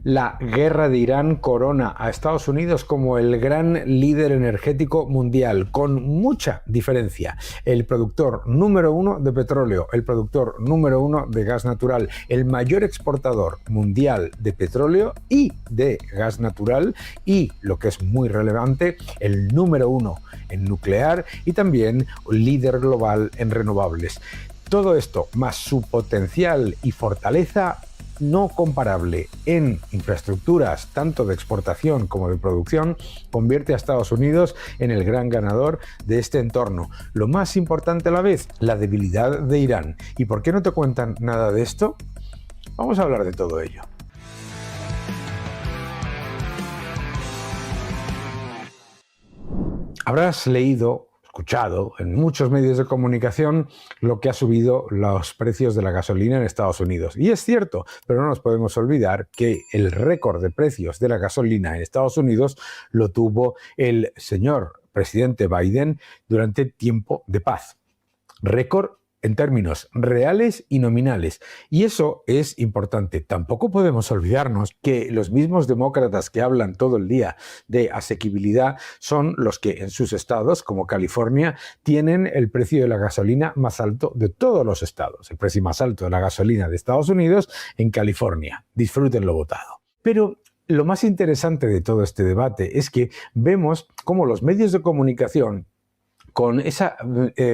La guerra de Irán corona a Estados Unidos como el gran líder energético mundial, con mucha diferencia. El productor número uno de petróleo, el productor número uno de gas natural, el mayor exportador mundial de petróleo y de gas natural y, lo que es muy relevante, el número uno en nuclear y también líder global en renovables. Todo esto, más su potencial y fortaleza no comparable en infraestructuras tanto de exportación como de producción, convierte a Estados Unidos en el gran ganador de este entorno. Lo más importante a la vez, la debilidad de Irán. ¿Y por qué no te cuentan nada de esto? Vamos a hablar de todo ello. Habrás leído, escuchado en muchos medios de comunicación lo que ha subido los precios de la gasolina en Estados Unidos. Y es cierto, pero no nos podemos olvidar que el récord de precios de la gasolina en Estados Unidos lo tuvo el señor presidente Biden durante tiempo de paz. Récord en términos reales y nominales. Y eso es importante. Tampoco podemos olvidarnos que los mismos demócratas que hablan todo el día de asequibilidad son los que en sus estados, como California, tienen el precio de la gasolina más alto de todos los estados. El precio más alto de la gasolina de Estados Unidos en California. Disfruten lo votado. Pero lo más interesante de todo este debate es que vemos cómo los medios de comunicación, con esa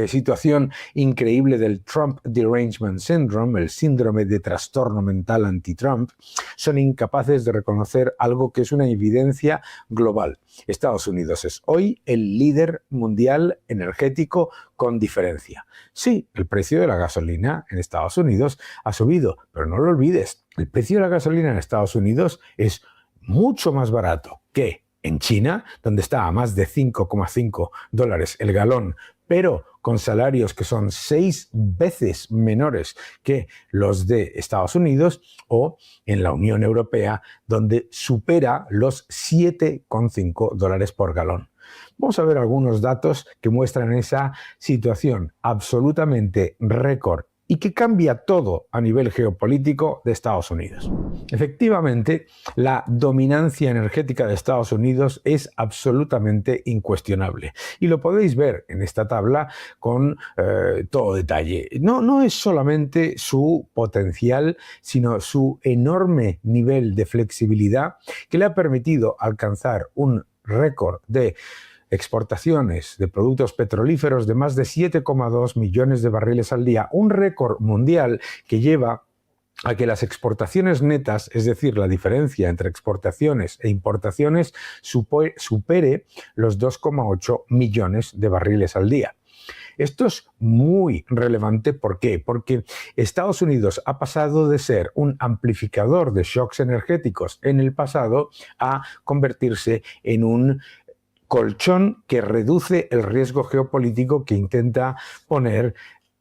situación increíble del Trump Derangement Syndrome, el síndrome de trastorno mental anti-Trump, son incapaces de reconocer algo que es una evidencia global. Estados Unidos es hoy el líder mundial energético con diferencia. Sí, el precio de la gasolina en Estados Unidos ha subido, pero no lo olvides, el precio de la gasolina en Estados Unidos es mucho más barato que en China, donde está a más de $5,5 el galón, pero con salarios que son 6 veces menores que los de Estados Unidos, o en la Unión Europea, donde supera los $7,5 por galón. Vamos a ver algunos datos que muestran esa situación absolutamente récord y que cambia todo a nivel geopolítico de Estados Unidos. Efectivamente, la dominancia energética de Estados Unidos es absolutamente incuestionable. Y lo podéis ver en esta tabla con todo detalle. No es solamente su potencial, sino su enorme nivel de flexibilidad que le ha permitido alcanzar un récord de exportaciones de productos petrolíferos de más de 7,2 millones de barriles al día, un récord mundial que lleva a que las exportaciones netas, es decir, la diferencia entre exportaciones e importaciones, supere los 2,8 millones de barriles al día. Esto es muy relevante. ¿Por qué? Porque Estados Unidos ha pasado de ser un amplificador de shocks energéticos en el pasado a convertirse en un colchón que reduce el riesgo geopolítico que intenta poner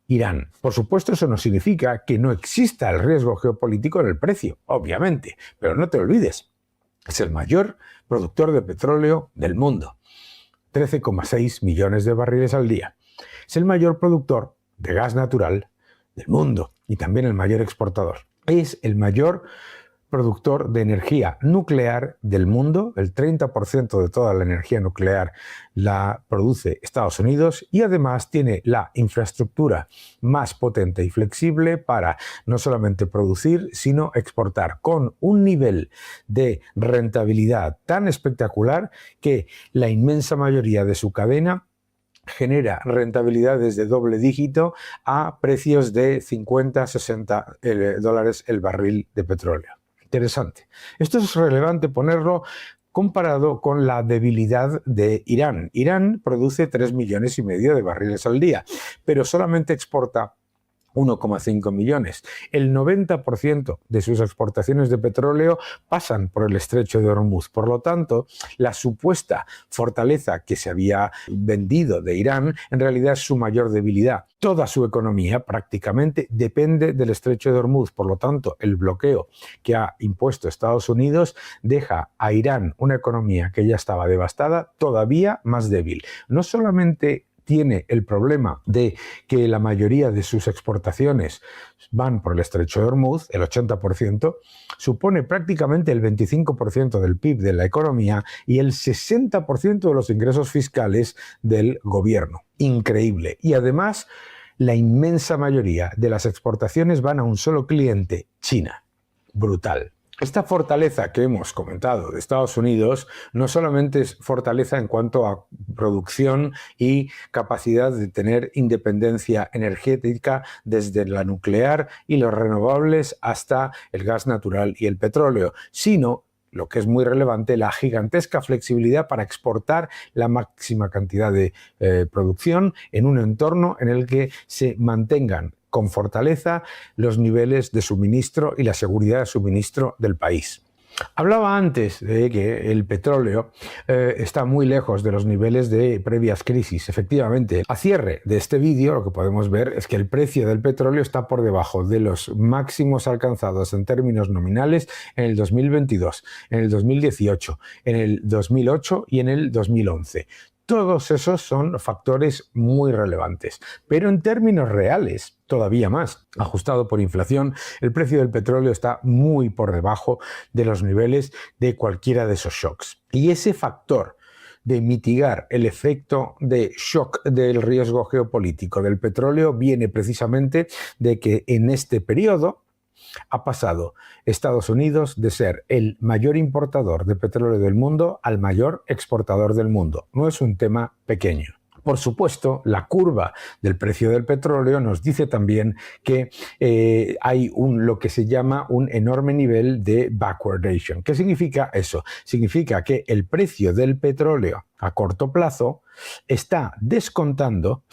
Irán. Por supuesto, eso no significa que no exista el riesgo geopolítico en el precio, obviamente, pero no te olvides, es el mayor productor de petróleo del mundo, 13,6 millones de barriles al día. Es el mayor productor de gas natural del mundo y también el mayor exportador. Es el mayor productor de energía nuclear del mundo, el 30% de toda la energía nuclear la produce Estados Unidos y además tiene la infraestructura más potente y flexible para no solamente producir, sino exportar, con un nivel de rentabilidad tan espectacular que la inmensa mayoría de su cadena genera rentabilidades de doble dígito a precios de 50, 60 dólares el barril de petróleo. Interesante. Esto es relevante ponerlo comparado con la debilidad de Irán. Irán produce 3,5 millones de barriles al día, pero solamente exporta 1,5 millones. El 90% de sus exportaciones de petróleo pasan por el estrecho de Hormuz. Por lo tanto, la supuesta fortaleza que se había vendido de Irán en realidad es su mayor debilidad. Toda su economía prácticamente depende del estrecho de Hormuz. Por lo tanto, el bloqueo que ha impuesto Estados Unidos deja a Irán una economía que ya estaba devastada todavía más débil. No solamente tiene el problema de que la mayoría de sus exportaciones van por el estrecho de Hormuz, el 80%, supone prácticamente el 25% del PIB de la economía y el 60% de los ingresos fiscales del gobierno. Increíble. Y además, la inmensa mayoría de las exportaciones van a un solo cliente, China. Brutal. Esta fortaleza que hemos comentado de Estados Unidos no solamente es fortaleza en cuanto a producción y capacidad de tener independencia energética desde la nuclear y los renovables hasta el gas natural y el petróleo, sino, lo que es muy relevante, la gigantesca flexibilidad para exportar la máxima cantidad de producción en un entorno en el que se mantengan con fortaleza los niveles de suministro y la seguridad de suministro del país. Hablaba antes de que el petróleo está muy lejos de los niveles de previas crisis. Efectivamente, a cierre de este vídeo lo que podemos ver es que el precio del petróleo está por debajo de los máximos alcanzados en términos nominales en el 2022, en el 2018, en el 2008 y en el 2011. Todos esos son factores muy relevantes, pero en términos reales, todavía más. Ajustado por inflación, el precio del petróleo está muy por debajo de los niveles de cualquiera de esos shocks. Y ese factor de mitigar el efecto de shock del riesgo geopolítico del petróleo viene precisamente de que en este periodo ha pasado Estados Unidos de ser el mayor importador de petróleo del mundo al mayor exportador del mundo. No es un tema pequeño. Por supuesto, la curva del precio del petróleo nos dice también que hay lo que se llama un enorme nivel de backwardation. ¿Qué significa eso? Significa que el precio del petróleo a corto plazo está descontando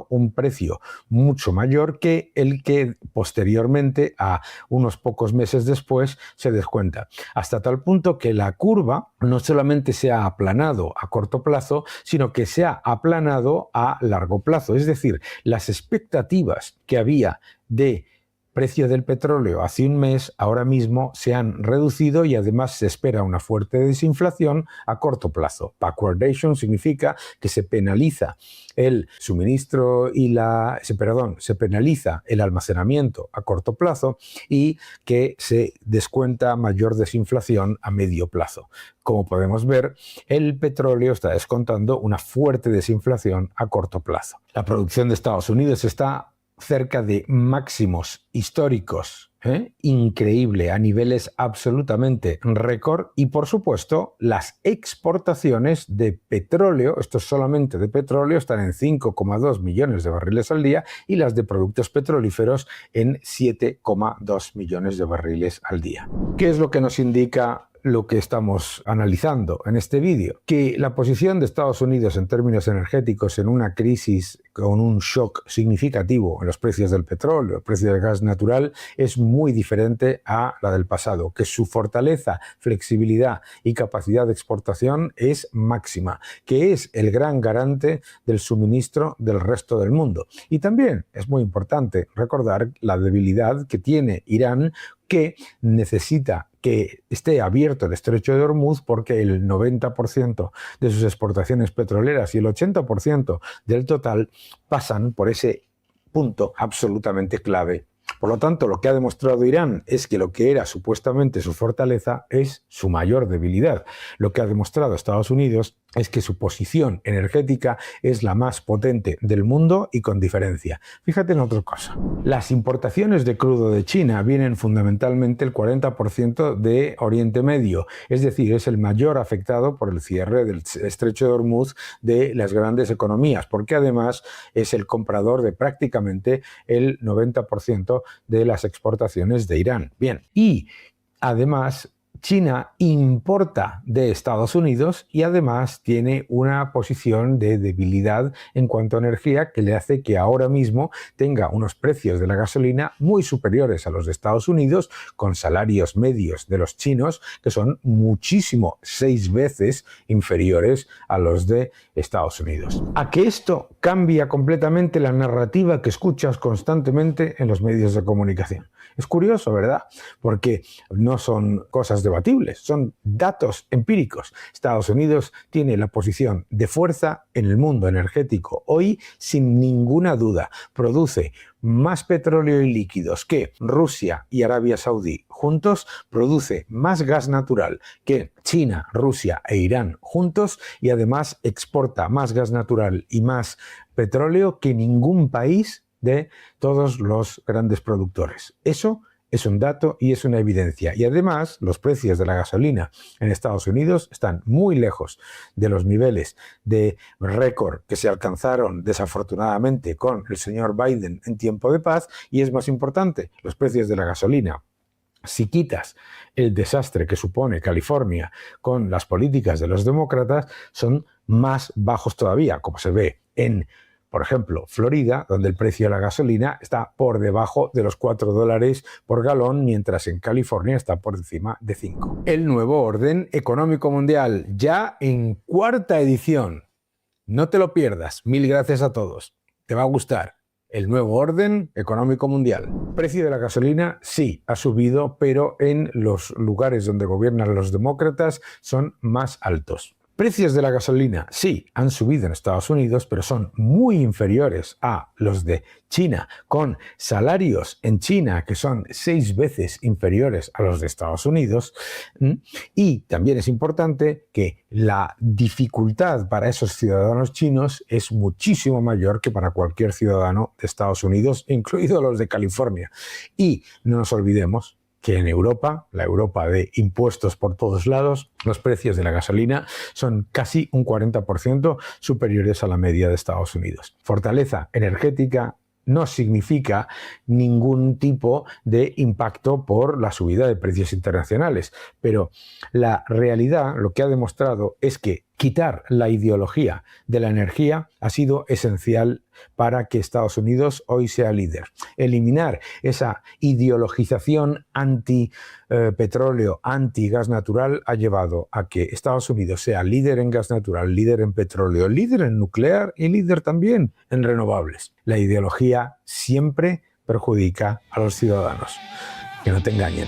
un precio mucho mayor que el que posteriormente, a unos pocos meses después, se descuenta. Hasta tal punto que la curva no solamente se ha aplanado a corto plazo, sino que se ha aplanado a largo plazo. Es decir, las expectativas que había de precio del petróleo hace un mes ahora mismo se han reducido y además se espera una fuerte desinflación a corto plazo. Backwardation significa que se penaliza el suministro y se penaliza el almacenamiento a corto plazo y que se descuenta mayor desinflación a medio plazo. Como podemos ver, el petróleo está descontando una fuerte desinflación a corto plazo. La producción de Estados Unidos está cerca de máximos históricos, increíble, a niveles absolutamente récord, y por supuesto las exportaciones de petróleo, esto es solamente de petróleo, están en 5,2 millones de barriles al día y las de productos petrolíferos en 7,2 millones de barriles al día. ¿Qué es lo que nos indica lo que estamos analizando en este vídeo? Que la posición de Estados Unidos en términos energéticos en una crisis con un shock significativo en los precios del petróleo, el precio del gas natural, es muy diferente a la del pasado, que su fortaleza, flexibilidad y capacidad de exportación es máxima, que es el gran garante del suministro del resto del mundo. Y también es muy importante recordar la debilidad que tiene Irán, que necesita que esté abierto el estrecho de Hormuz porque el 90% de sus exportaciones petroleras y el 80% del total pasan por ese punto absolutamente clave. Por lo tanto, lo que ha demostrado Irán es que lo que era supuestamente su fortaleza es su mayor debilidad. Lo que ha demostrado Estados Unidos es que su posición energética es la más potente del mundo y con diferencia. Fíjate en otra cosa. Las importaciones de crudo de China vienen fundamentalmente el 40% de Oriente Medio, es decir, es el mayor afectado por el cierre del estrecho de Hormuz de las grandes economías, porque además es el comprador de prácticamente el 90% de las exportaciones de Irán. Bien, y además China importa de Estados Unidos y además tiene una posición de debilidad en cuanto a energía que le hace que ahora mismo tenga unos precios de la gasolina muy superiores a los de Estados Unidos, con salarios medios de los chinos que son muchísimo, 6 veces inferiores a los de Estados Unidos. A que esto cambia completamente la narrativa que escuchas constantemente en los medios de comunicación. Es curioso, ¿verdad? Porque no son cosas debatibles, son datos empíricos. Estados Unidos tiene la posición de fuerza en el mundo energético hoy sin ninguna duda. Produce más petróleo y líquidos que Rusia y Arabia Saudí juntos, produce más gas natural que China, Rusia e Irán juntos y además exporta más gas natural y más petróleo que ningún país de todos los grandes productores. Eso es un dato y es una evidencia. Y además, los precios de la gasolina en Estados Unidos están muy lejos de los niveles de récord que se alcanzaron desafortunadamente con el señor Biden en tiempo de paz. Y es más importante, los precios de la gasolina, si quitas el desastre que supone California con las políticas de los demócratas, son más bajos todavía, como se ve en, por ejemplo, Florida, donde el precio de la gasolina está por debajo de los $4 por galón, mientras en California está por encima de 5. El nuevo orden económico mundial, ya en 4ª edición. No te lo pierdas. Mil gracias a todos. Te va a gustar. El nuevo orden económico mundial. Precio de la gasolina sí ha subido, pero en los lugares donde gobiernan los demócratas son más altos. Precios de la gasolina sí han subido en Estados Unidos, pero son muy inferiores a los de China, con salarios en China que son 6 veces inferiores a los de Estados Unidos. Y también es importante que la dificultad para esos ciudadanos chinos es muchísimo mayor que para cualquier ciudadano de Estados Unidos, incluidos los de California. Y no nos olvidemos que en Europa, la Europa de impuestos por todos lados, los precios de la gasolina son casi un 40% superiores a la media de Estados Unidos. Fortaleza energética no significa ningún tipo de impacto por la subida de precios internacionales, pero la realidad, lo que ha demostrado es que quitar la ideología de la energía ha sido esencial para que Estados Unidos hoy sea líder. Eliminar esa ideologización anti-petróleo, anti-gas natural ha llevado a que Estados Unidos sea líder en gas natural, líder en petróleo, líder en nuclear y líder también en renovables. La ideología siempre perjudica a los ciudadanos. Que no te engañen.